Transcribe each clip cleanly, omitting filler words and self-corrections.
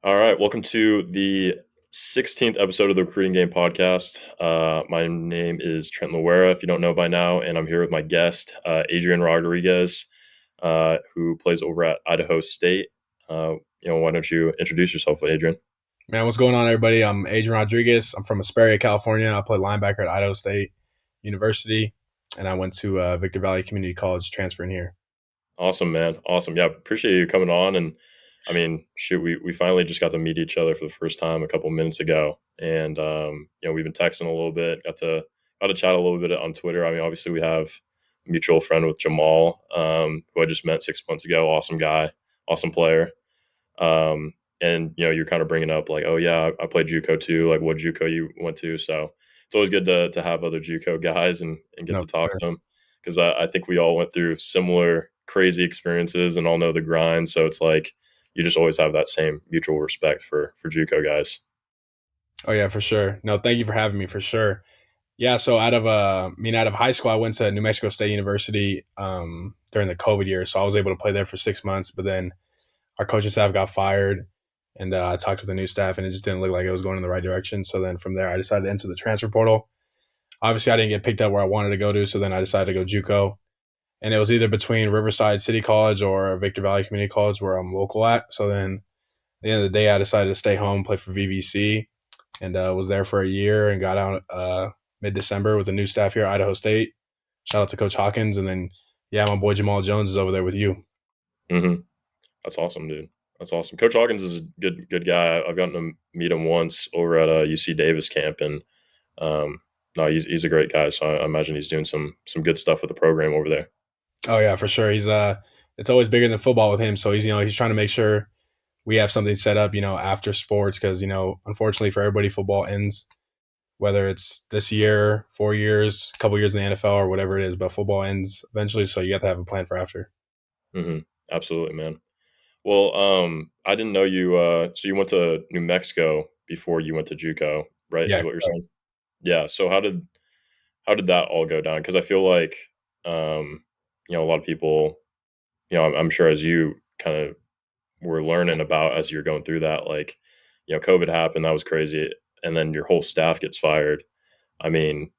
All right, welcome to the 16th episode of the Recruiting Game podcast. My name is Trent Loera, if you don't know by now, and I'm here with my guest, Adrian Rodriguez, who plays over at Idaho State. Why don't you introduce yourself, Adrian? Man, what's going on, everybody? I'm Adrian Rodriguez. I'm from Hesperia, California. I play linebacker at Idaho State University, and I went to Victor Valley Community College, transferring here. Awesome, man. Awesome. Yeah, appreciate you coming on. And I mean, shoot, we finally just got to meet each other for the first time a couple minutes ago, and we've been texting a little bit. Got to chat a little bit on Twitter. I mean, obviously we have a mutual friend with Jamal, who I just met 6 months ago. Awesome guy, awesome player. And you're kind of bringing up like, oh yeah, I played JUCO too. Like, what JUCO you went to? So it's always good to have other JUCO guys and get No, to talk for to them because I think we all went through similar crazy experiences and all know the grind. So it's like you just always have that same mutual respect for JUCO guys. Oh yeah, for sure. No, thank you for having me, for sure. Yeah, so out of high school, I went to New Mexico State University during the COVID year, so I was able to play there for 6 months. But then our coaching staff got fired, and I talked to the new staff, and it just didn't look like it was going in the right direction. So then from there, I decided to enter the transfer portal. Obviously, I didn't get picked up where I wanted to go to, so then I decided to go JUCO. And it was either between Riverside City College or Victor Valley Community College, where I'm local at. So then at the end of the day, I decided to stay home, play for VVC, and was there for a year and got out mid-December with the new staff here at Idaho State. Shout out to Coach Hawkins. And then, yeah, my boy Jamal Jones is over there with you. hmm That's awesome, dude. That's awesome. Coach Hawkins is a good guy. I've gotten to meet him once over at a UC Davis camp, and um, no, he's a great guy. So I imagine he's doing some good stuff with the program over there. Oh, yeah, for sure. It's always bigger than football with him. So he's trying to make sure we have something set up, after sports, because, unfortunately for everybody, football ends, whether it's this year, 4 years, a couple years in the NFL or whatever it is, but football ends eventually. So you got to have a plan for after. hmm Absolutely, man. Well, I didn't know you. So you went to New Mexico before you went to JUCO, right? Yeah. Is what you're saying? Yeah. So how did that all go down? Because I feel like, a lot of people, I'm sure as you kind of were learning about as you're going through that, like, COVID happened, that was crazy, and then your whole staff gets fired. I mean,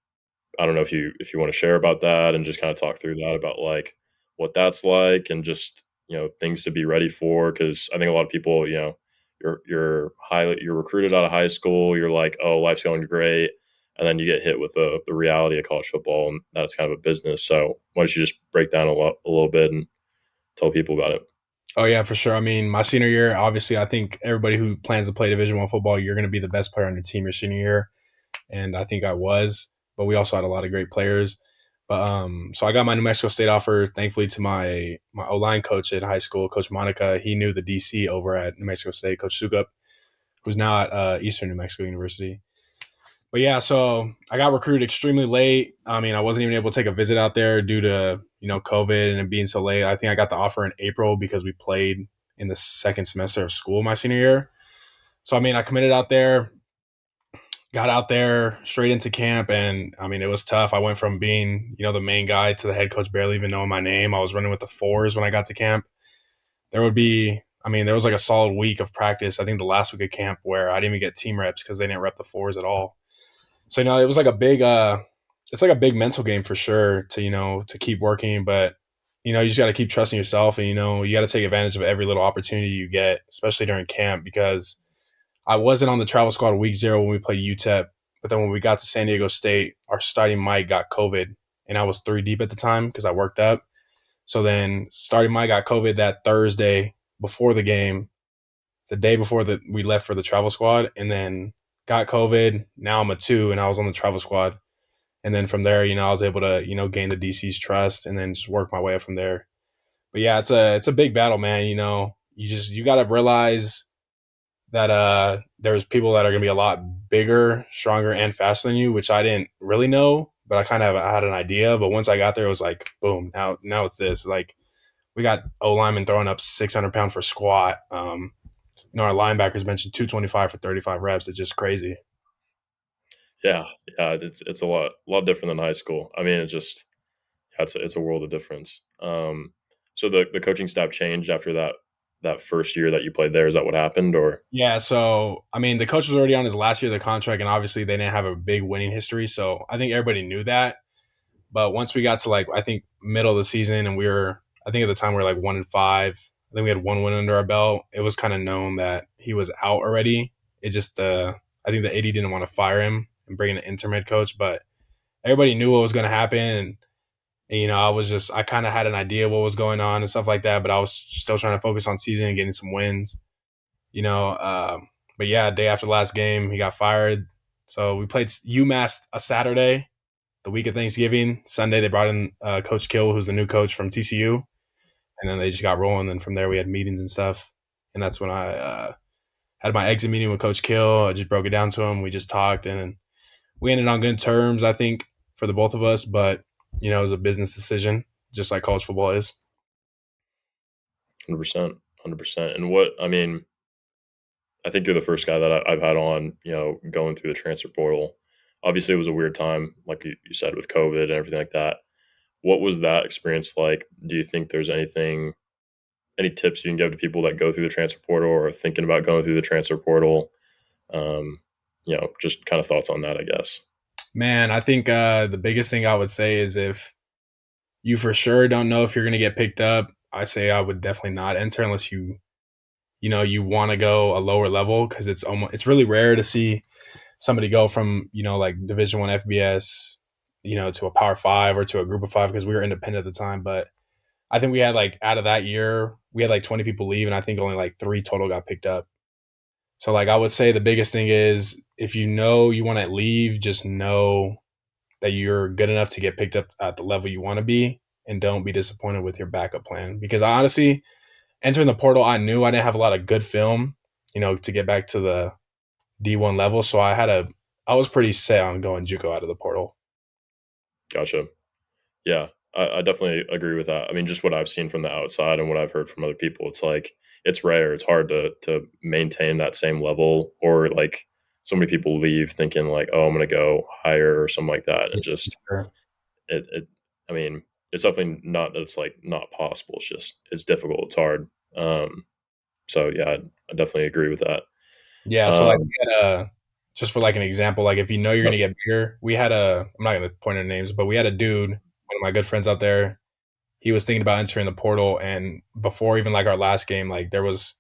I don't know if you want to share about that and just kind of talk through that about like what that's like and just things to be ready for because I think a lot of people you're recruited out of high school, you're like, oh, life's going great, and then you get hit with the reality of college football and that's kind of a business. So why don't you just break down a little bit and tell people about it? Oh yeah, for sure. I mean, my senior year, obviously, I think everybody who plans to play Division One football, you're going to be the best player on your team your senior year, and I think I was. But we also had a lot of great players. But so I got my New Mexico State offer, thankfully, to my O line coach in high school, Coach Monica. He knew the DC over at New Mexico State, Coach Sukup, who's now at Eastern New Mexico University. But yeah, so I got recruited extremely late. I mean, I wasn't even able to take a visit out there due to COVID and it being so late. I think I got the offer in April because we played in the second semester of school my senior year. So I mean, I committed out there, got out there straight into camp, and I mean, it was tough. I went from being the main guy to the head coach barely even knowing my name. I was running with the fours when I got to camp. There was like a solid week of practice. I think the last week of camp where I didn't even get team reps because they didn't rep the fours at all. So it was like a big it's like a big mental game for sure to to keep working, but you just got to keep trusting yourself, and you got to take advantage of every little opportunity you get, especially during camp, because I wasn't on the travel squad week 0 when we played UTEP, but then when we got to San Diego State, our starting Mike got COVID, and I was 3 deep at the time because I worked up. So then starting Mike got COVID that Thursday before the game, the day before that we left for the travel squad, and then got COVID. Now I'm a 2 and I was on the travel squad. And then from there, I was able to, gain the DC's trust and then just work my way up from there. But yeah, it's a big battle, man. You gotta realize that there's people that are gonna be a lot bigger, stronger, and faster than you, which I didn't really know, but I kind of had an idea. But once I got there, it was like, boom, now it's this. Like we got O linemen throwing up 600 pound for squat. Our linebackers mentioned 225 for 35 reps. It's just crazy. Yeah, yeah, it's a lot different than high school. I mean, it's a world of difference. So the coaching staff changed after that that first year that you played there? Is that what happened, or Yeah, so I mean, the coach was already on his last year of the contract, and obviously they didn't have a big winning history. So I think everybody knew that. But once we got to like I think middle of the season, and we were I think at the time we were like 1-5. I think we had one win under our belt. It was kind of known that he was out already. It just I think the AD didn't want to fire him and bring in an interim head coach, but everybody knew what was going to happen, and I was just I kind of had an idea what was going on and stuff like that, but I was still trying to focus on season and getting some wins. you know. But yeah, day after the last game, he got fired. So we played UMass a Saturday, the week of Thanksgiving. Sunday, they brought in Coach Kill, who's the new coach from TCU, and then they just got rolling. And from there, we had meetings and stuff. And that's when I had my exit meeting with Coach Kill. I just broke it down to him. We just talked, and we ended on good terms, I think, for the both of us. But it was a business decision, just like college football is. 100%, 100%? And what I mean, I think you're the first guy that I've had on, going through the transfer portal. Obviously, it was a weird time, like you said, with COVID and everything like that. What was that experience like? Do you think there's any tips you can give to people that go through the transfer portal or are thinking about going through the transfer portal? Um, just kind of thoughts on that, I guess. Man, I think the biggest thing I would say is if you for sure don't know if you're going to get picked up, I say I would definitely not enter unless you want to go a lower level, because it's really rare to see somebody go from like Division 1 FBS to a Power 5 or to a Group of 5, because we were independent at the time. But I think we had like out of that year we had like 20 people leave, and I think only like 3 total got picked up. So like I would say the biggest thing is if you know you want to leave, just know that you're good enough to get picked up at the level you want to be, and don't be disappointed with your backup plan. Because I honestly, entering the portal, I knew I didn't have a lot of good film, to get back to the D1 level. So I was pretty set on going JUCO out of the portal. Gotcha. Yeah, I definitely agree with that. I mean, just what I've seen from the outside and what I've heard from other people, it's like it's rare. It's hard to maintain that same level, or like so many people leave thinking like, oh, I'm going to go higher or something like that, and Yeah, just sure. it. I mean, it's definitely not that it's like not possible. It's just it's difficult. It's hard. So yeah, I definitely agree with that. Yeah, so like Um, just for like an example, like if you know you're yep, gonna get bigger, we had I'm not gonna point out names, but we had a dude, one of my good friends out there. He was thinking about entering the portal, and before even like our last game, like there was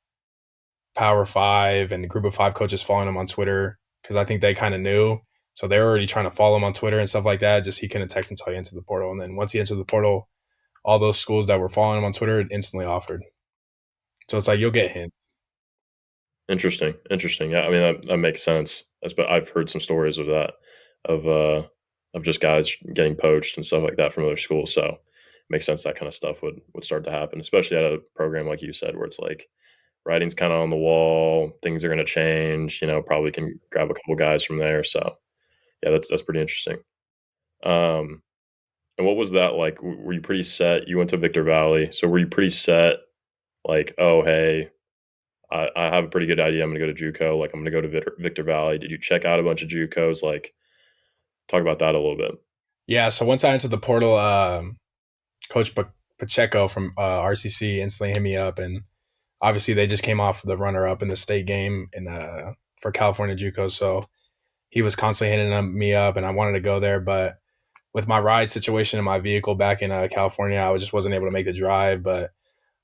Power 5 and Group of 5 coaches following him on Twitter, because I think they kind of knew. So they were already trying to follow him on Twitter and stuff like that. Just he couldn't text until he entered the portal, and then once he entered the portal, all those schools that were following him on Twitter instantly offered. So it's like you'll get hints. interesting, interesting. Yeah, I mean that makes sense. But I've heard some stories of that, of uh, of just guys getting poached and stuff like that from other schools. So it makes sense that kind of stuff would start to happen, especially at a program like you said, where it's like writing's kind of on the wall, things are going to change. Probably can grab a couple guys from there. So yeah, that's pretty interesting. Um, and what was that like? Were you pretty set? You went to Victor Valley, so were you pretty set? Like, oh hey, I have a pretty good idea. I'm going to go to JUCO. Like, I'm going to go to Victor Valley. Did you check out a bunch of JUCOs? Like, talk about that a little bit. Yeah. So once I entered the portal, Coach Pacheco from RCC instantly hit me up, and obviously they just came off the runner up in the state game in for California JUCO. So he was constantly hitting me up, and I wanted to go there, but with my ride situation in my vehicle back in California, I just wasn't able to make the drive. But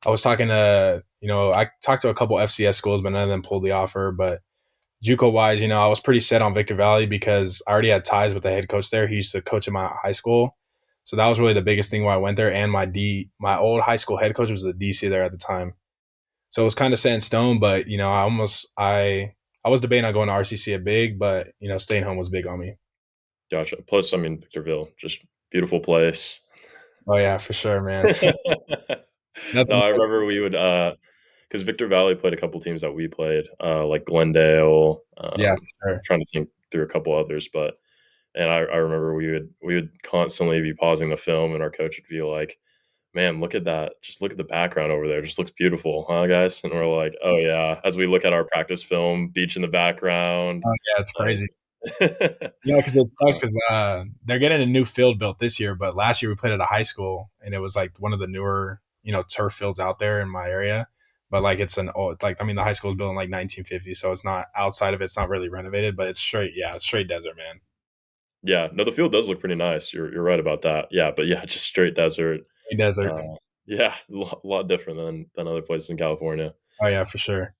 I was talking to, I talked to a couple FCS schools, but none of them pulled the offer. But JUCO wise, I was pretty set on Victor Valley because I already had ties with the head coach there. He used to coach at my high school. So that was really the biggest thing why I went there. And my old high school head coach was the DC there at the time. So it was kind of set in stone, but I was debating on going to RCC at big, but staying home was big on me. Gotcha. Plus, I mean, Victorville, just beautiful place. Oh yeah, for sure, man. No, Nothing I like remember we would, because Victor Valley played a couple teams that we played, like Glendale. yeah, for sure. Trying to think through a couple others, but and I remember we would constantly be pausing the film, and our coach would be like, "Man, look at that! Just look at the background over there. It just looks beautiful, huh, guys?" And we're like, "Oh yeah." As we look at our practice film, beach in the background, Oh yeah, it's like, crazy. Because it sucks because they're getting a new field built this year, but last year we played at a high school, and it was like one of the newer turf fields out there in my area. but like it's an old, like I mean the high school was built in like 1950, so it's not outside of it's not really renovated, but it's straight, yeah, it's straight desert, man. Yeah, no, the field does look pretty nice. You're right about that. Yeah, but yeah, just straight desert. Straight desert. Uh, yeah, a lot different than other places in California. Oh yeah, for sure.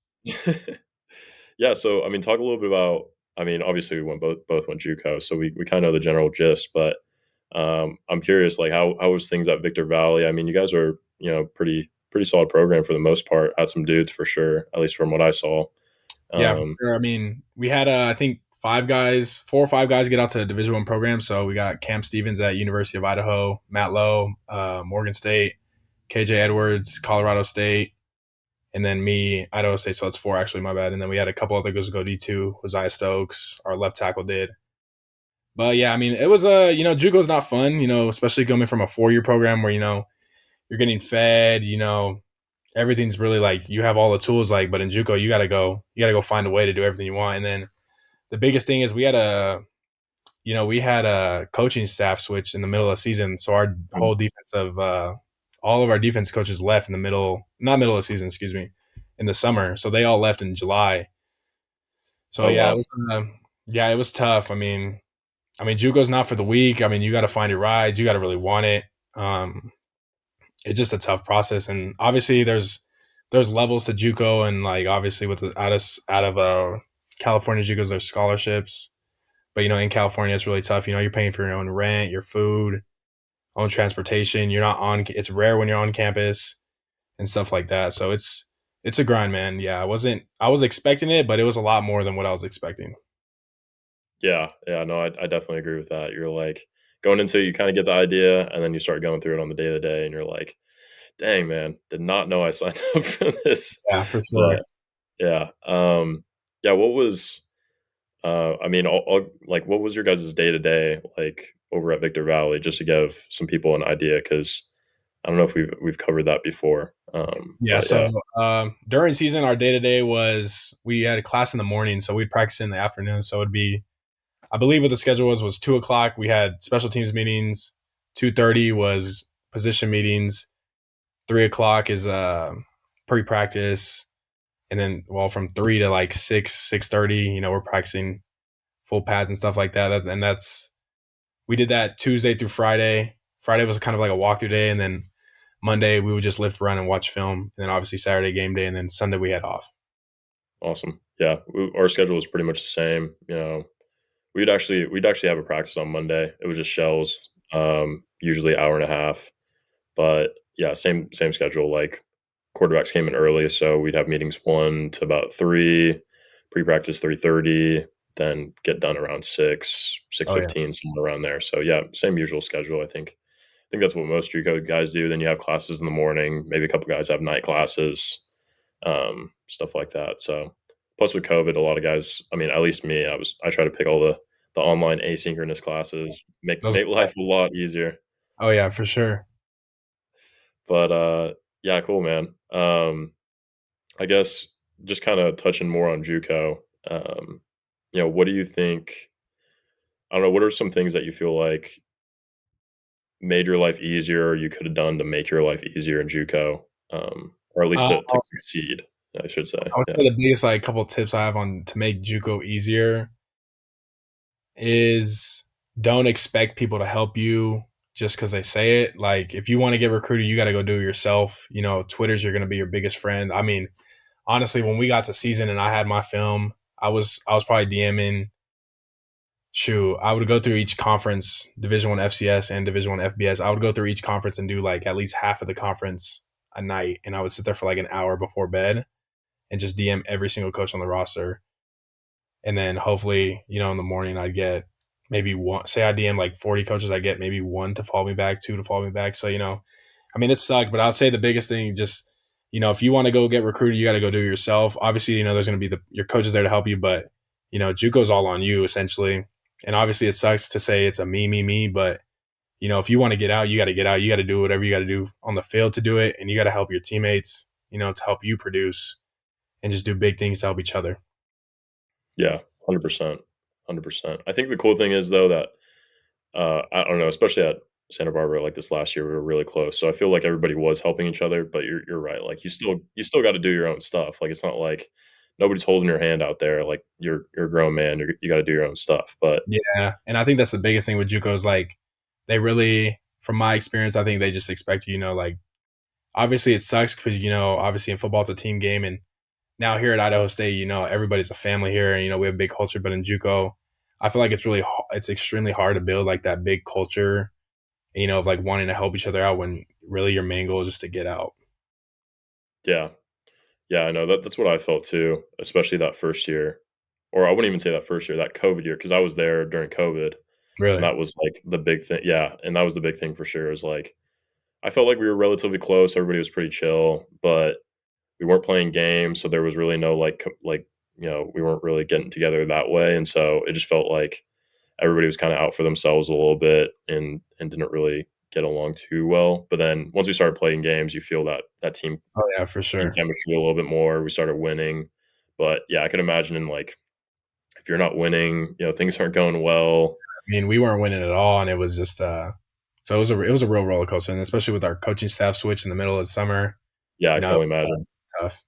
Yeah, so I mean, talk a little bit about. I mean, obviously we went both went JUCO, so we kind of know the general gist. But I'm curious, like how was things at Victor Valley? I mean, you guys are pretty solid program for the most part. Had some dudes for sure, at least from what I saw. Yeah, for Um, sure. I mean, we had I think 5 guys, 4 or 5 guys get out to Division One programs. So we got Cam Stevens at University of Idaho, Matt Lowe, Morgan State, KJ Edwards, Colorado State, and then me, Idaho State. So that's 4 actually. My bad. And then we had a couple other guys go D2. Josiah Stokes, our left tackle, did. But yeah, I mean, it was JUCO's not fun. Especially coming from a 4-year program where you're getting fed. Everything's really like you have all the tools. Like, but in JUCO, you gotta go find a way to do everything you want. And then the biggest thing is we had a coaching staff switch in the middle of the season, so our whole defensive all of our defense coaches left in the middle, not middle of the season, excuse me, in the summer. So they all left in July. So oh yeah, wow, it was tough. I mean, JUCO's not for the weak. I mean, you got to find your rides. You got to really want it. Um, it's just a tough process, and obviously there's levels to JUCO, and like obviously with the out of California JUCOs, there's scholarships. But in California, it's really tough. You're paying for your own rent, your food, own transportation. You're not on. It's rare when you're on campus and stuff like that. So it's a grind, man. Yeah, I wasn't. I was expecting it, but it was a lot more than what I was expecting. yeah, no, I definitely agree with that. You're like going into it, you kind of get the idea, and then you start going through it on the day to day, and you're like, dang man, did not know I signed up for this. Yeah, for sure. But yeah, yeah, what was I mean, like, what was your guys' day to day like over at Victor Valley, just to give some people an idea? Because I don't know if we've covered that before. Yeah. But So yeah, during season, our day to day was we had a class in the morning, so we'd practice in the afternoon. So it'd be, I believe, what the schedule was 2 o'clock. We had special teams meetings. 2:30 was position meetings. 3 o'clock is pre practice, and then from 3 to like 6:30, we're practicing full pads and stuff like that. And that's we did that Tuesday through Friday. Friday was kind of like a walkthrough day, and then Monday we would just lift, run, and watch film. And then obviously Saturday game day, and then Sunday we had off. awesome. Yeah, our schedule was pretty much the same. We'd actually have a practice on Monday. It was just shells, usually hour and a half. But yeah, same schedule. Like quarterbacks came in early, so we'd have meetings 1 to about 3, pre-practice 3:30, then get done around 6, six Oh yeah. fifteen, somewhere around there. So yeah, same usual schedule. I think that's what most JUCO guys do. Then you have classes in the morning. Maybe a couple guys have night classes, stuff like that. So plus with COVID, a lot of guys. I mean, at least me. I try to pick all the online asynchronous classes, make Those, make life a lot easier. oh yeah, for sure. But yeah, cool, man. I guess just kind of touching more on JUCO. What do you think? I don't know. What are some things that you feel like made your life easier, or you could have done to make your life easier in JUCO, or at least Uh, to succeed? I should say. I would Yeah. say the biggest like couple tips I have on to make JUCO easier is don't expect people to help you just because they say it. Like if you want to get recruited, you got to go do it yourself. Twitter's you're going to be your biggest friend. I mean, honestly, when we got to season and I had my film, I was probably DMing. Shoot, I would go through each conference, Division One FCS and Division One FBS. I would go through each conference and do like at least half of the conference a night, and I would sit there for like an hour before bed and just DM every single coach on the roster. And then hopefully, in the morning I'd get maybe one. Say I DM like 40 coaches, I get maybe one to follow me back, two to follow me back. So I mean, it sucked, but I'd say the biggest thing just if you want to go get recruited, you got to go do it yourself. Obviously, there's going to be your coaches there to help you, but JUCO's all on you essentially. And obviously, it sucks to say it's a me, but if you want to get out, you got to get out. You got to do whatever you got to do on the field to do it, and you got to help your teammates, to help you produce and just do big things to help each other. Yeah, 100%, 100%. I think the cool thing is though that I don't know, especially at Santa Barbara like this last year. We were really close, so I feel like everybody was helping each other. But you're right. Like you still got to do your own stuff. Like it's not like nobody's holding your hand out there. Like you're a grown man. You got to do your own stuff. But Yeah, and I think that's the biggest thing with JUCOs. Like, they really, from my experience, I think they just expect you. Like, obviously it sucks because obviously in football it's a team game, and now here at Idaho State, everybody's a family here, and we have a big culture. But in JUCO, I feel like it's extremely hard to build like that big culture, of like wanting to help each other out when really your main goal is just to get out. yeah, yeah, I know that's what I felt too, especially that first year, or I wouldn't even say that first year, that COVID year, because I was there during COVID, and Really? that was like the big thing. Yeah, and that was the big thing for sure. Is like I felt like we were relatively close. Everybody was pretty chill, but we weren't playing games, so there was really no we weren't really getting together that way, and so it just felt like everybody was kind of out for themselves a little bit and didn't really get along too well. But then once we started playing games, you feel that Oh yeah, for team sure. chemistry a little bit more. We started winning, but yeah, I could imagine in like if you're not winning, things aren't going well. I mean, we weren't winning at all, and it was just so it was a real roller coaster, and especially with our coaching staff switch in the middle of the summer, Yeah, you I can know, only imagine. tough.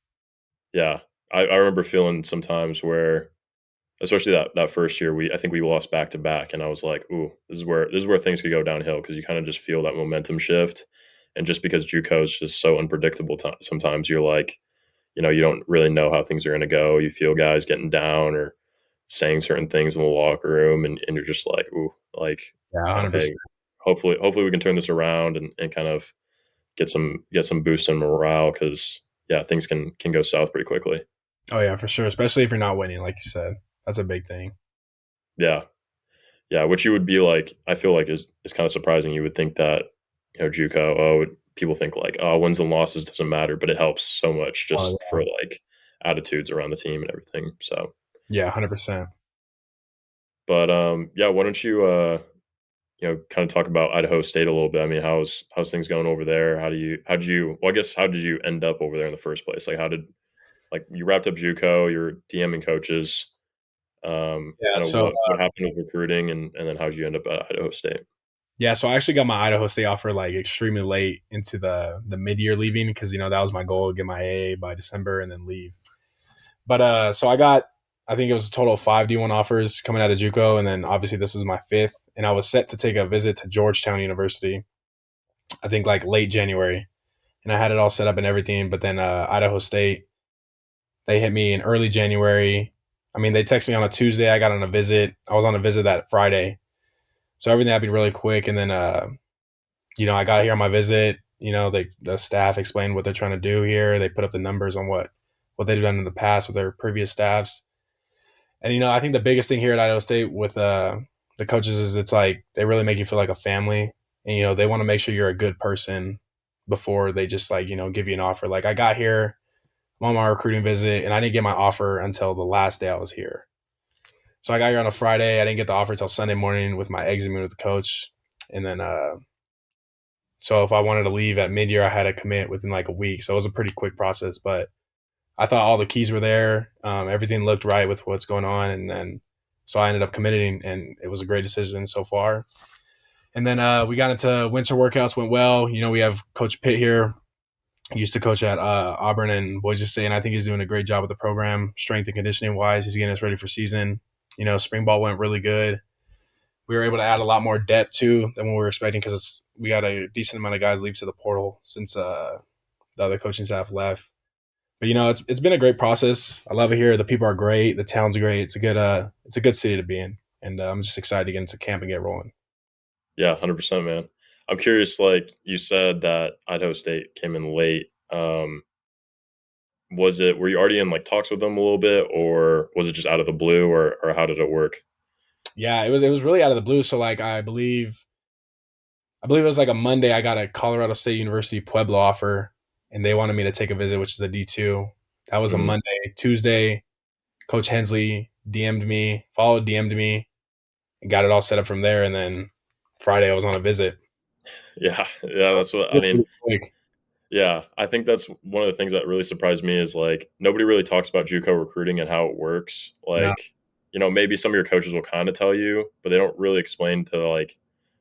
Yeah, I remember feeling sometimes where, especially that first year, I think we lost back to back, and I was like, "Ooh, this is where things could go downhill," because you kind of just feel that momentum shift, and just because JUCO is just so unpredictable, sometimes you're like, you don't really know how things are going to go. You feel guys getting down or saying certain things in the locker room, and you're just like, "Ooh, like, Yeah, 100%. hey, hopefully we can turn this around and kind of get some boost in morale because yeah, things can go south pretty quickly." Oh yeah, for sure. Especially if you're not winning, like you said, that's a big thing. Yeah, yeah, which you would be like, I feel like is kind of surprising. You would think that JUCO, people think like, oh, wins and losses doesn't matter, but it helps so much Oh just for like attitudes around the team and everything. So, yeah, 100%. but yeah, why don't you kind of talk about Idaho State a little bit? I mean, how's things going over there? How did you well, I guess how did you end up over there in the first place? Like, how did like you wrapped up JUCO, you're DMing coaches, Yeah. kind of So what happened with recruiting, and then how did you end up at Idaho State? yeah, so I actually got my Idaho State offer like extremely late into the mid year leaving because that was my goal, get my AA by December and then leave. But so I think it was a total of 5 D1 offers coming out of JUCO, and then obviously this was my fifth, and I was set to take a visit to Georgetown University. I think like late January, and I had it all set up and everything. But then Idaho State, they hit me in early January. I mean, they texted me on a Tuesday. I got on a visit. I was on a visit that Friday, so everything happened really quick. And then I got here on my visit. The staff explained what they're trying to do here. They put up the numbers on what they've done in the past with their previous staffs. And I think the biggest thing here at Idaho State with the coaches is it's like they really make you feel like a family, and they want to make sure you're a good person before they just like give you an offer. Like I got here, I'm on my recruiting visit, and I didn't get my offer until the last day I was here. So I got here on a Friday. I didn't get the offer until Sunday morning with my exit meeting with the coach, and then so if I wanted to leave at mid year, I had to commit within like a week. So it was a pretty quick process, but I thought all the keys were there. Everything looked right with what's going on, and then so I ended up committing, and it was a great decision so far. And then we got into winter workouts, went well. We have Coach Pitt here. He used to coach at Auburn and Boise State, and I think he's doing a great job with the program, strength and conditioning wise. He's getting us ready for season. Spring ball went really good. We were able to add a lot more depth too than what we were expecting because we got a decent amount of guys leave to the portal since the other coaching staff left. But it's been a great process. I love it here. The people are great. The town's great. It's a good city to be in, and I'm just excited to get into camp and get rolling. Yeah, 100%, man. I'm curious, like you said that Idaho State came in late. Were you already in like talks with them a little bit, or was it just out of the blue, or how did it work? Yeah, it was really out of the blue. So like I believe it was like a Monday. I got a Colorado State University Pueblo offer, and they wanted me to take a visit, which is a D2. That was a Mhm. Monday. Tuesday, Coach Hensley DM'd me, and got it all set up from there. And then Friday, I was on a visit. Yeah, yeah, that's what It I was mean. pretty quick. Yeah, I think that's one of the things that really surprised me is like nobody really talks about JUCO recruiting and how it works. No, Like, maybe some of your coaches will kind of tell you, but they don't really explain to like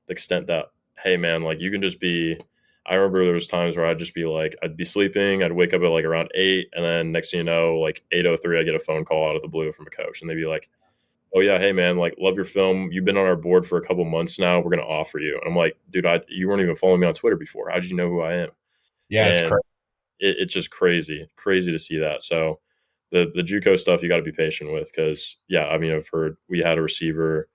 the extent that hey man, like you can just be. I remember there was times where I'd just be like, I'd be sleeping, I'd wake up at like around 8, and then next thing you know, like 8:03, I get a phone call out of the blue from a coach, and they'd be like, "Oh yeah, hey man, like love your film. You've been on our board for a couple months now. We're gonna offer you." And I'm like, dude, you weren't even following me on Twitter before. How did you know who I am? Yeah, it's And crazy. it's just crazy to see that. So the JUCO stuff you got to be patient with because yeah, I mean I've heard we had a receiver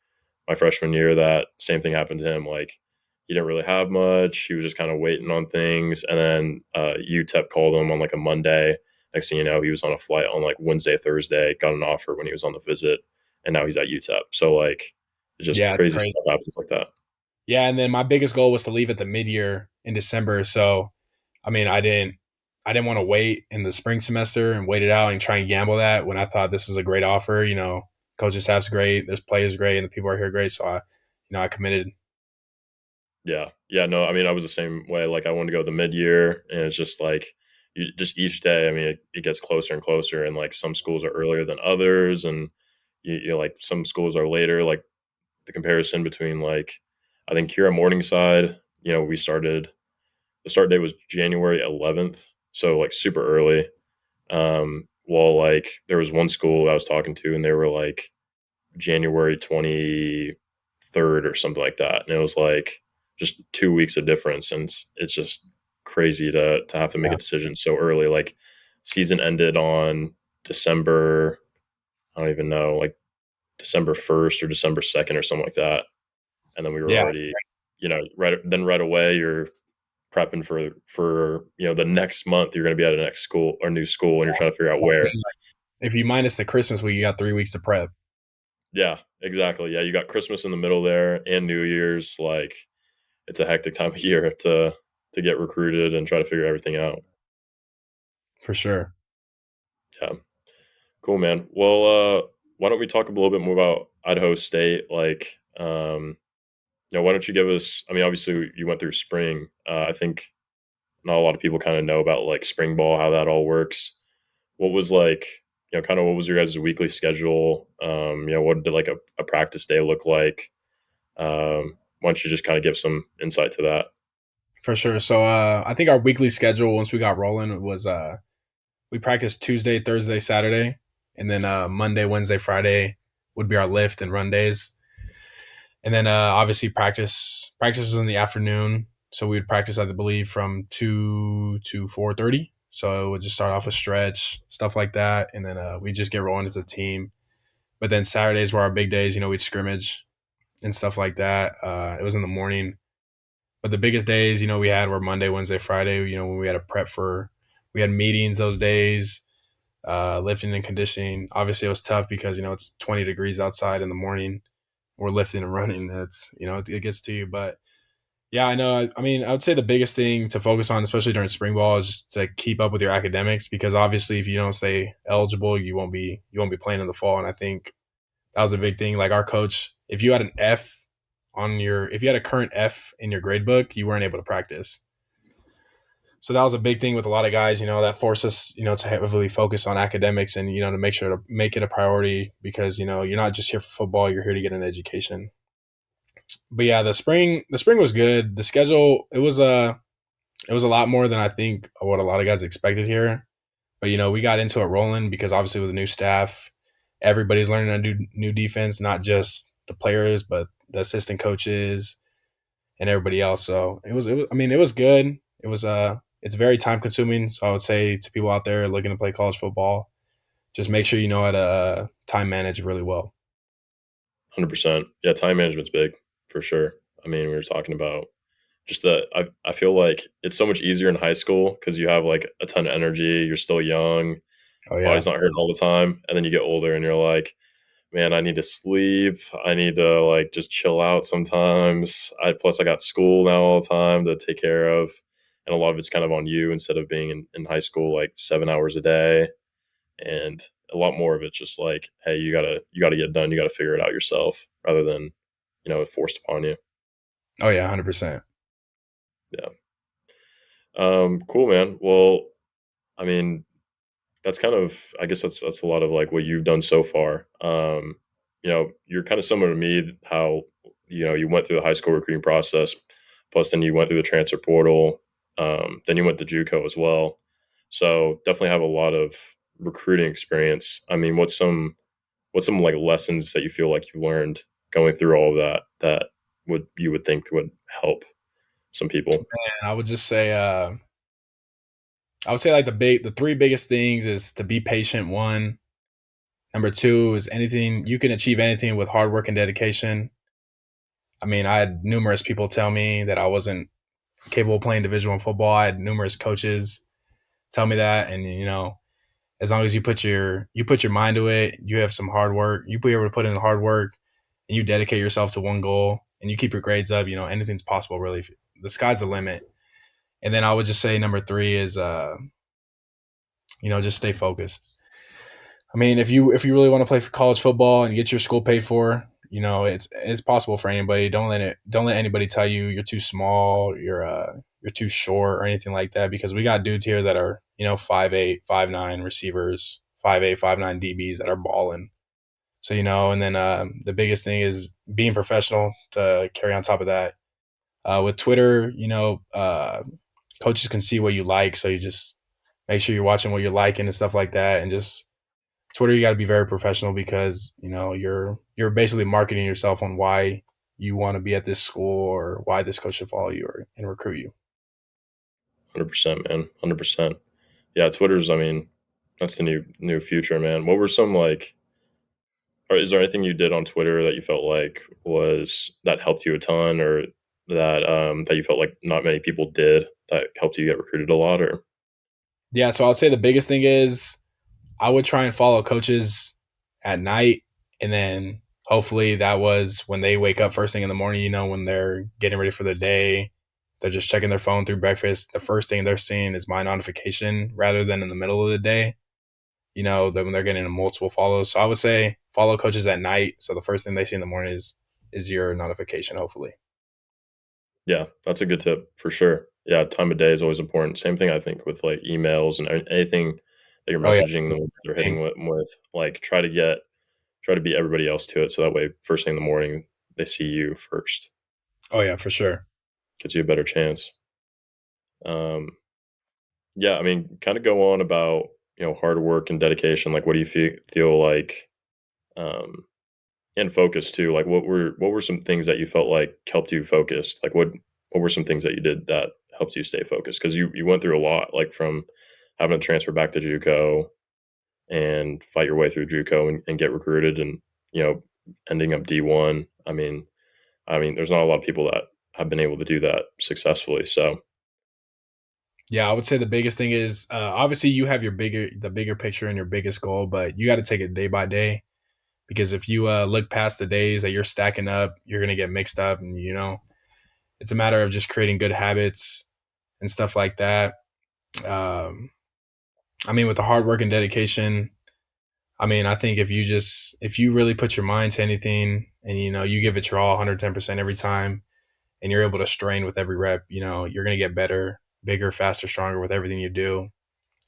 my freshman year that same thing happened to him. Like he didn't really have much. He was just kind of waiting on things, and then UTEP called him on like a Monday. Next thing you know, he was on a flight on like Wednesday, Thursday. Got an offer when he was on the visit, and now he's at UTEP. So like, it's just Yeah, it's crazy crazy. stuff happens like that. Yeah, and then my biggest goal was to leave at the mid-year in December. So, I mean, I didn't want to wait in the spring semester and wait it out and try and gamble that when I thought this was a great offer. Coaching staff's great, there's players great, and the people are here great. So I committed Yeah. Yeah, no, I mean, I was the same way, like, I wanted to go the mid-year, and it's just, like, you just each day, I mean, it gets closer and closer, and, like, some schools are earlier than others, and like, some schools are later, like, the comparison between, like I think here at Morningside, we started the start date was January 11th, so, like, super early, while, like, there was one school I was talking to, and they were, like, January 23rd or something like that. And it was like just 2 weeks of difference. And it's just crazy to have to make a Yeah. decision so early. Like season ended on December, I don't even know, like December 1st or December 2nd or something like that. And then we were Yeah. already, right away you're prepping for the next month you're going to be at a next school or new school and you're trying to figure out where. If you minus the Christmas week, you got 3 weeks to prep. Yeah, exactly. Yeah, you got Christmas in the middle there and New Year's. Like it's a hectic time of year to get recruited and try to figure everything out. For sure. Yeah, cool, man. Well, why don't we talk a little bit more about Idaho State? Like, why don't you give us? I mean, obviously you went through spring. I think not a lot of people kind of know about like spring ball, how that all works. What was like, kind of what was your guys' weekly schedule? What did like a practice day look like? Why don't you just kind of give some insight to that? For sure. So I think our weekly schedule once we got rolling was we practiced Tuesday, Thursday, Saturday, and then Monday, Wednesday, Friday would be our lift and run days. And then obviously practice was in the afternoon, so we would practice I believe from 2 to 4:30. So it would just start off a stretch, stuff like that, and then we just get rolling as a team. But then Saturdays were our big days. We'd scrimmage and stuff like that. It was in the morning. But the biggest days, we had were Monday, Wednesday, Friday. When we had a prep we had meetings those days, lifting and conditioning. Obviously, it was tough because it's 20 degrees outside in the morning. We're lifting and running. It gets to you. But yeah, I know. I mean, I would say the biggest thing to focus on, especially during spring ball, is just to keep up with your academics because obviously, if you don't stay eligible, you won't be playing in the fall. And I think that was a big thing. Like our coach, if you had a current F in your grade book, you weren't able to practice. So that was a big thing with a lot of guys, that forced us, to heavily focus on academics and, to make sure to make it a priority because, you're not just here for football, you're here to get an education. But yeah, the spring was good. The schedule, it was a lot more than I think what a lot of guys expected here. But we got into it rolling because obviously with the new staff, everybody's learning a new defense, not just the players, but the assistant coaches and everybody else. So I mean, it was good. It's very time consuming. So I would say to people out there looking to play college football, just make sure you know how to time manage really well. 100%. Yeah, time management's big for sure. I mean, we were talking about just I feel like it's so much easier in high school because you have like a ton of energy. You're still young, Oh yeah. body's not hurting all the time, and then you get older and you're like, man, I need to sleep. I need to like just chill out sometimes. I got school now all the time to take care of, and a lot of it's kind of on you instead of being in high school like 7 hours a day, and a lot more of it's just like, hey, you gotta get done. You gotta figure it out yourself rather than forced upon you. Oh yeah, 100%. Yeah. Cool, man. Well, I mean, that's kind of I guess that's a lot of like what you've done so far. You're kind of similar to me how you went through the high school recruiting process. Plus, then you went through the transfer portal. Then you went to JUCO as well. So definitely have a lot of recruiting experience. I mean, what's some like lessons that you feel like you learned going through all of that that would you would think would help some people? And I would say like the three biggest things is to be patient. One, number two is anything you can achieve anything with hard work and dedication. I mean, I had numerous people tell me that I wasn't capable of playing Division One football. I had numerous coaches tell me that, and as long as you put your mind to it, you have some hard work, you be able to put in the hard work, and you dedicate yourself to one goal, and you keep your grades up. Anything's possible. Really, the sky's the limit. And then I would just say number three is just stay focused. I mean, if you really want to play for college football and get your school paid for, it's possible for anybody. Don't let anybody tell you you're too small, you're too short or anything like that, because we got dudes here that are 5'8", 5'9" receivers, 5'8", 5'9" DBs that are balling. So and then the biggest thing is being professional to carry on top of that. With Twitter, coaches can see what you like, so you just make sure you're watching what you're liking and stuff like that, and just Twitter, you got to be very professional because you're basically marketing yourself on why you want to be at this school or why this coach should follow you and recruit you. 100%, man. 100%. Yeah, Twitter's. I mean, that's the new future, man. What were some like? Or is there anything you did on Twitter that you felt like was that helped you a ton, or that you felt like not many people did that helped you get recruited a lot? Or Yeah, so I would say the biggest thing is I would try and follow coaches at night, and then hopefully that was when they wake up first thing in the morning. When they're getting ready for the day, they're just checking their phone through breakfast. The first thing they're seeing is my notification rather than in the middle of the day. When they're getting multiple follows. So I would say follow coaches at night. So the first thing they see in the morning is your notification, hopefully. yeah, that's a good tip for sure. Yeah, time of day is always important. Same thing I think with like emails and anything that you're Oh yeah. messaging them or hitting with. Like try to beat everybody else to it, so that way first thing in the morning they see you first. Oh yeah, for sure. Gives you a better chance. Um, yeah, I mean, kind of go on about hard work and dedication. Like, what do you feel like, um, and focus too? Like, what were some things that you felt like helped you focus? Like, what were some things that you did that helped you stay focused? Because you went through a lot, like from having to transfer back to JUCO and fight your way through JUCO and get recruited, and you know ending up D1. I mean, there's not a lot of people that have been able to do that successfully. So, Yeah, I would say the biggest thing is obviously you have the bigger picture and your biggest goal, but you got to take it day by day, because if you look past the days that you're stacking up, you're gonna get mixed up, and it's a matter of just creating good habits and stuff like that. Um, I mean, with the hard work and dedication, I mean, I think if you really put your mind to anything and you give it your all, 110% every time, and you're able to strain with every rep, you're gonna get better, bigger, faster, stronger with everything you do.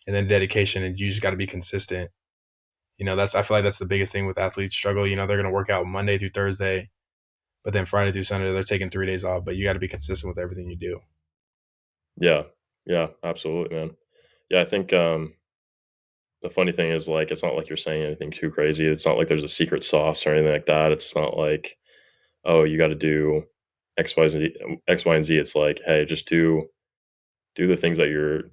And then dedication, and you just got to be consistent. That's I feel like that's the biggest thing with athletes struggle. They're gonna work out Monday through Thursday, but then Friday through Sunday they're taking 3 days off. But you got to be consistent with everything you do. yeah, yeah, absolutely, man. Yeah, I think the funny thing is, like, it's not like you're saying anything too crazy. It's not like there's a secret sauce or anything like that. It's not like, oh, you got to do X, Y, Z, X, Y, and Z. It's like, hey, just do the things that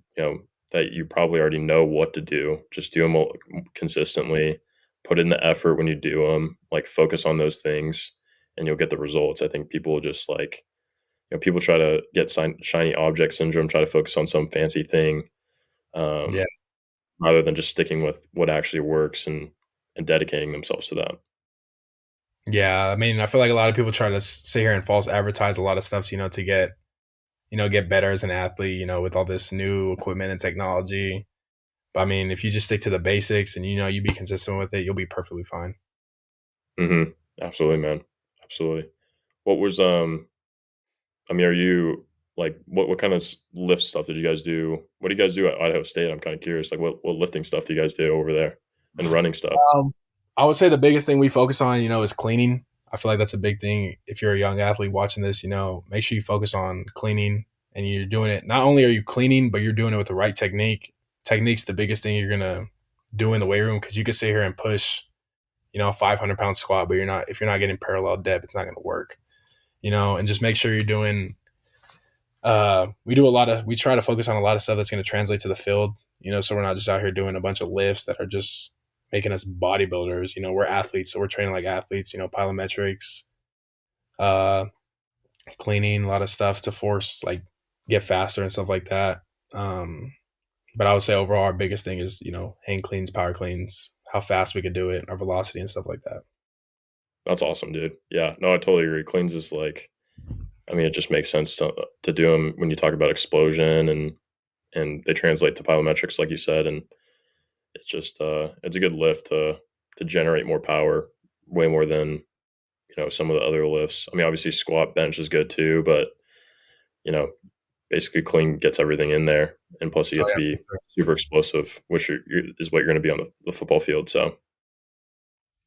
that you probably already know what to do. Just do them consistently. Put in the effort when you do them. Like, focus on those things, and you'll get the results. I think people just like people try to get shiny object syndrome. Try to focus on some fancy thing. Yeah, Um, rather than just sticking with what actually works and dedicating themselves to that. yeah. I mean, I feel like a lot of people try to sit here and false advertise a lot of stuff, to get better as an athlete, with all this new equipment and technology. But I mean, if you just stick to the basics and you be consistent with it, you'll be perfectly fine. Mhm. Absolutely, man. Absolutely. What was, I mean, are you like, what kind of lift stuff did you guys do? What do you guys do at Idaho State? I'm kind of curious. Like, what lifting stuff do you guys do over there and running stuff? Um, I would say the biggest thing we focus on, is cleaning. I feel like that's a big thing. If you're a young athlete watching this, make sure you focus on cleaning, and you're doing it. Not only are you cleaning, but you're doing it with the right technique. Technique's the biggest thing you're gonna do in the weight room, because you can sit here and push, 500-pound squat, but you're not if you're not getting parallel depth, it's not gonna work. And just make sure you're doing. We try to focus on a lot of stuff that's going to translate to the field. So we're not just out here doing a bunch of lifts that are just making us bodybuilders. We're athletes, so we're training like athletes. Plyometrics, uh, cleaning, a lot of stuff to force like get faster and stuff like that. But I would say overall, our biggest thing is hang cleans, power cleans, how fast we could do it, our velocity and stuff like that. That's awesome, dude. Yeah, no, I totally agree. Cleans is like, I mean, it just makes sense to do them when you talk about explosion and they translate to plyometrics, like you said, and it's just it's a good lift to generate more power, way more than some of the other lifts. I mean, obviously squat bench is good too, but you know basically clean gets everything in there, and plus you Oh get to yeah, be super explosive, which is what you're going to be on the football field. So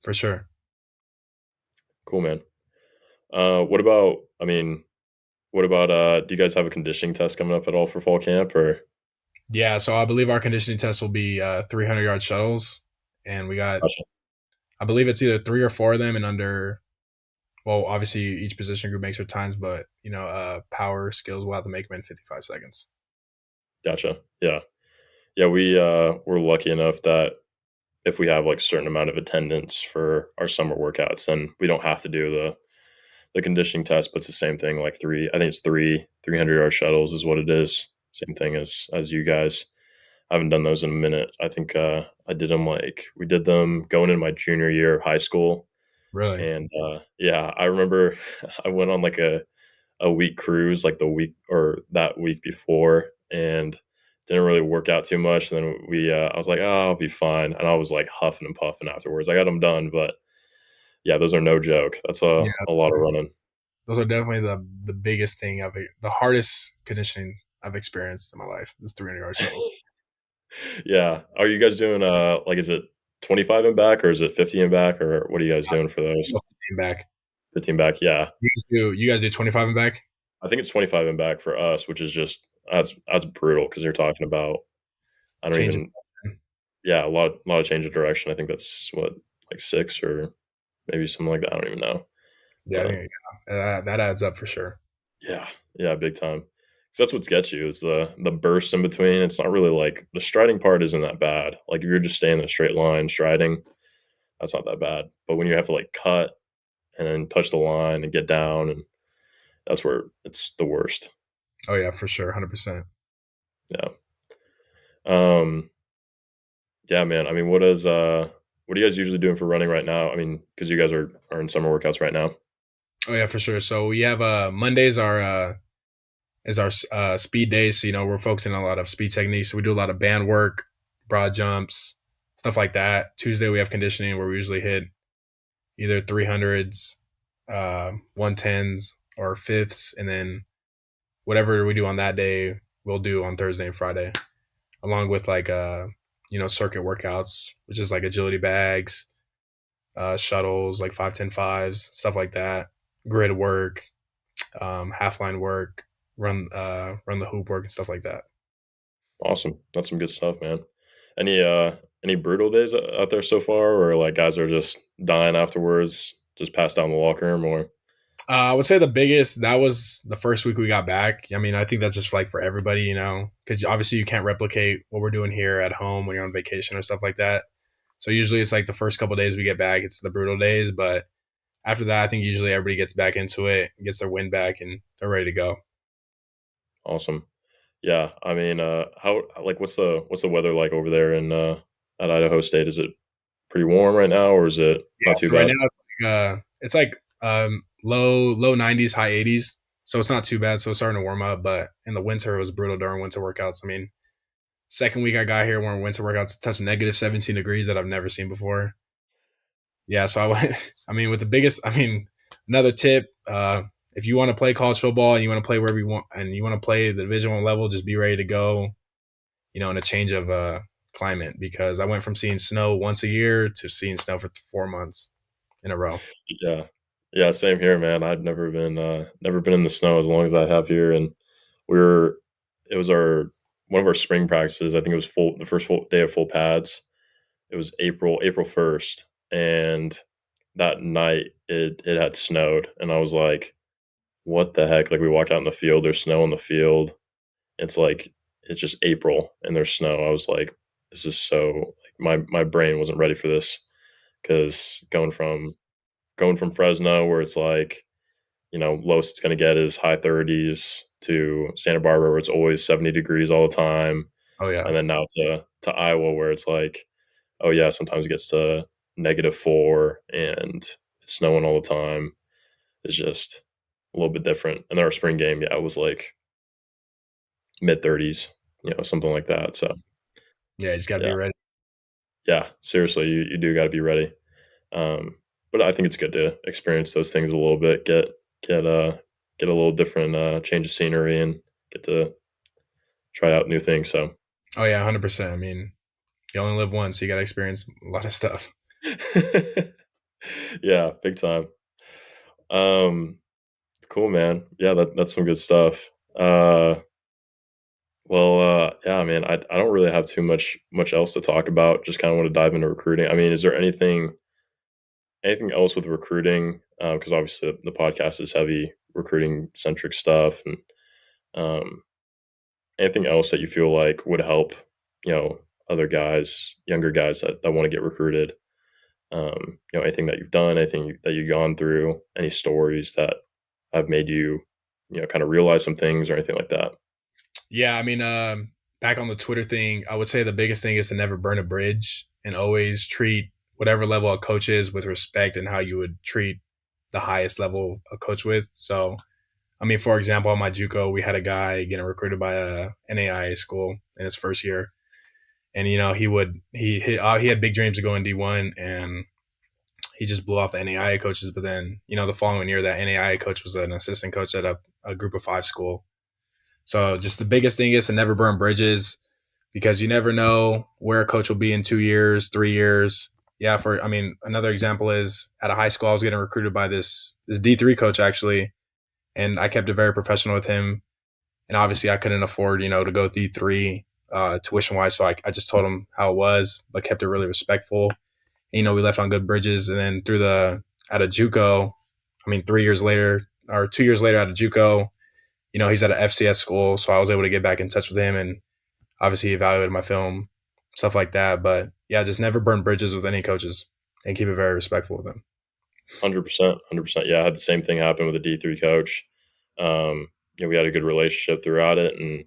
for sure. cool, man. What about? I mean, what about? Do you guys have a conditioning test coming up at all for fall camp? Or Yeah, so I believe our conditioning test will be 300-yard shuttles, and we got, gotcha, I believe it's either three or four of them, and under, well, obviously each position group makes their times, but power skills will have to make them in 55 seconds. gotcha, yeah, yeah. We're lucky enough that if we have like certain amount of attendance for our summer workouts, then we don't have to do the conditioning test. But it's the same thing. Like I think it's 300-yard shuttles is what it is. Same thing as you guys. I haven't done those in a minute. I think I did them like we did them going in my junior year of high school, Really? and yeah, I remember I went on like a week cruise like the week or that week before, and didn't really work out too much. And then I was like, oh, I'll be fine, and I was like huffing and puffing afterwards. I got them done, but yeah, those are no joke. That's Yeah, a lot of running. those are definitely the biggest thing the hardest conditioning I've experienced in my life is 300-yard shuttles. Yeah, are you guys doing like is it 25 and back or is it 50 and back or what are you guys doing for those? 15 back. 15 back, yeah. You guys do 25 and back? I think it's 25 and back for us, which is just that's brutal because you're talking about I don't Change it. even yeah, a lot of change of direction. I think that's what like 6 or maybe something like that. I don't even know. Yeah, I But think that adds up for sure. yeah, yeah, big time. 'Cause that's what gets you is the burst in between. It's not really like the striding part isn't that bad. Like if you're just staying in a straight line striding, that's not that bad. But when you have to like cut and then touch the line and get down, and that's where it's the worst. Oh yeah, for sure, 100%. Yeah. Um, yeah, man. I mean, what are you guys usually doing for running right now? I mean, because you guys are in summer workouts right now. Oh yeah, for sure. So we have Mondays are is our speed days. So we're focusing on a lot of speed techniques. So we do a lot of band work, broad jumps, stuff like that. Tuesday we have conditioning where we usually hit either 300s, 110s, or fifths, and then whatever we do on that day, we'll do on Thursday and Friday, along with like circuit workouts, which is like agility bags, shuttles, like 5-10-5s, stuff like that, grid work, half line work, run the hoop work and stuff like that. Awesome. That's some good stuff, man. Any any brutal days out there so far, or like guys are just dying afterwards, just passed down the locker room, or I would say the biggest that was the first week we got back. I mean, I think that's just like for everybody, because obviously you can't replicate what we're doing here at home when you're on vacation or stuff like that. So usually it's like the first couple days we get back, it's the brutal days, but after that, I think usually everybody gets back into it, gets their win back, and they're ready to go. awesome. Yeah, I mean, how like what's the weather like over there in at Idaho State? Is it pretty warm right now, or is it Yeah. not too So right bad? now it's like low 90s, high 80s. So it's not too bad. So it's starting to warm up. But in the winter, it was brutal during winter workouts. I mean, second week I got here, when winter workouts touched negative 17 degrees that I've never seen before. Yeah. So I went. I mean, with the biggest. I mean, another tip. If you want to play college football and you want to play wherever you want, and you want to play the Division One level, just be ready to go. In a change of climate, because I went from seeing snow once a year to seeing snow for 4 months in a row. Yeah. Yeah, same here, man. I'd never been in the snow as long as I have here, and we were it was our one of our spring practices. I think it was full the first full day of full pads. It was April 1st, and that night it had snowed, and I was like, "What the heck?" Like we walked out in the field, there's snow on the field. It's like it's just April and there's snow. I was like, "This is so." Like my brain wasn't ready for this because going from Fresno where it's like lowest it's going to get is high 30s to Santa Barbara where it's always 70 degrees all the time. Oh yeah. And then now to Iowa where it's like, oh yeah, sometimes it gets to -4 and it's snowing all the time. It's just a little bit different. And then our spring game, yeah, it was like mid 30s, something like that. So Yeah, you just got to be yeah, ready. yeah, seriously, you do got to be ready. Um, but I think it's good to experience those things a little bit, get get a little different change of scenery and get to try out new things. So Oh yeah, 100%. I mean, you only live once, so you got to experience a lot of stuff. yeah, big time. Um, cool, man. Yeah, that's some good stuff. Yeah, man. I don't really have too much else to talk about. Just kind of want to dive into recruiting. I mean, is there anything else with recruiting? Because obviously the podcast is heavy recruiting centric stuff, and um, anything else that you feel like would help, you know, other guys, younger guys that want to get recruited? Anything that you've done, anything that you've gone through, any stories that have made you, kind of realize some things or anything like that? Yeah, I mean, back on the Twitter thing, I would say the biggest thing is to never burn a bridge and always treat whatever level a coach is with respect and how you would treat the highest level a coach with. So, I mean, for example, on my JUCO, we had a guy getting recruited by a NAIA school in his first year, and he had big dreams to go in D1, and he just blew off the NAIA coaches. But then, the following year, that NAIA coach was an assistant coach at a group of five school. So, just the biggest thing is to never burn bridges because you never know where a coach will be in 2 years, 3 years. Yeah, I mean, another example is at a high school, I was getting recruited by this D3 coach actually, and I kept it very professional with him. And obviously, I couldn't afford to go D3 tuition wise, so I just told him how it was, but kept it really respectful. And, we left on good bridges, and then at a JUCO, I mean, 3 years later or 2 years later at a JUCO, he's at an FCS school, so I was able to get back in touch with him and obviously evaluated my film, stuff like that. But yeah, just never burn bridges with any coaches and keep it very respectful with them. 100%, 100%. Yeah, I had the same thing happen with a D3 coach. Um, we had a good relationship throughout it, and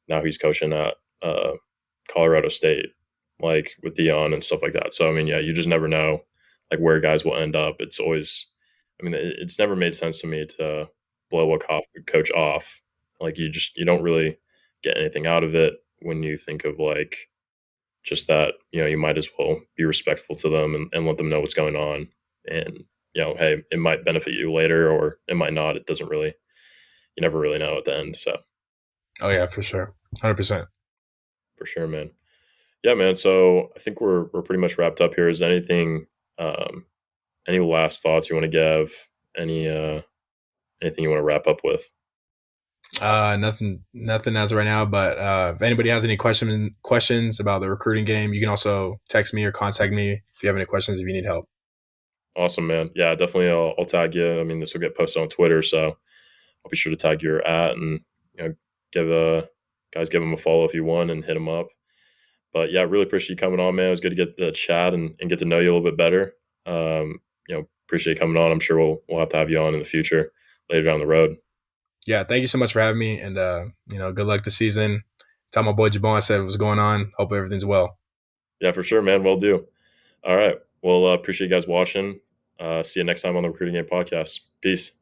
now he's coaching at Colorado State, like with Dion and stuff like that. So I mean, yeah, you just never know, like where guys will end up. It's always, I mean, it's never made sense to me to blow a coach off. Like you don't really get anything out of it when you think of like just that you might as well be respectful to them and let them know what's going on, and hey, it might benefit you later or it might not. It doesn't really, you never really know at the end. So Oh yeah, for sure, 100%. for sure, man. Yeah, man. So I think we're pretty much wrapped up here. Is there um any last thoughts you want to give? Anything you want to wrap up with? Nothing as of right now. But if anybody has any questions about the recruiting game, you can also text me or contact me if you have any questions. If you need help. Awesome, man. Yeah, definitely. I'll tag you. I mean, this will get posted on Twitter, so I'll be sure to tag your at and give a give them a follow if you want and hit them up. But yeah, really appreciate you coming on, man. It was good to get the chat and get to know you a little bit better. Appreciate you coming on. I'm sure we'll have to have you on in the future later down the road. Yeah, thank you so much for having me, and good luck this season. Tell my boy Jabon I said what's going on. Hope everything's well. Yeah, for sure, man. Will do. All right. Well, appreciate you guys watching. See you next time on the Recruiting Game Podcast. Peace.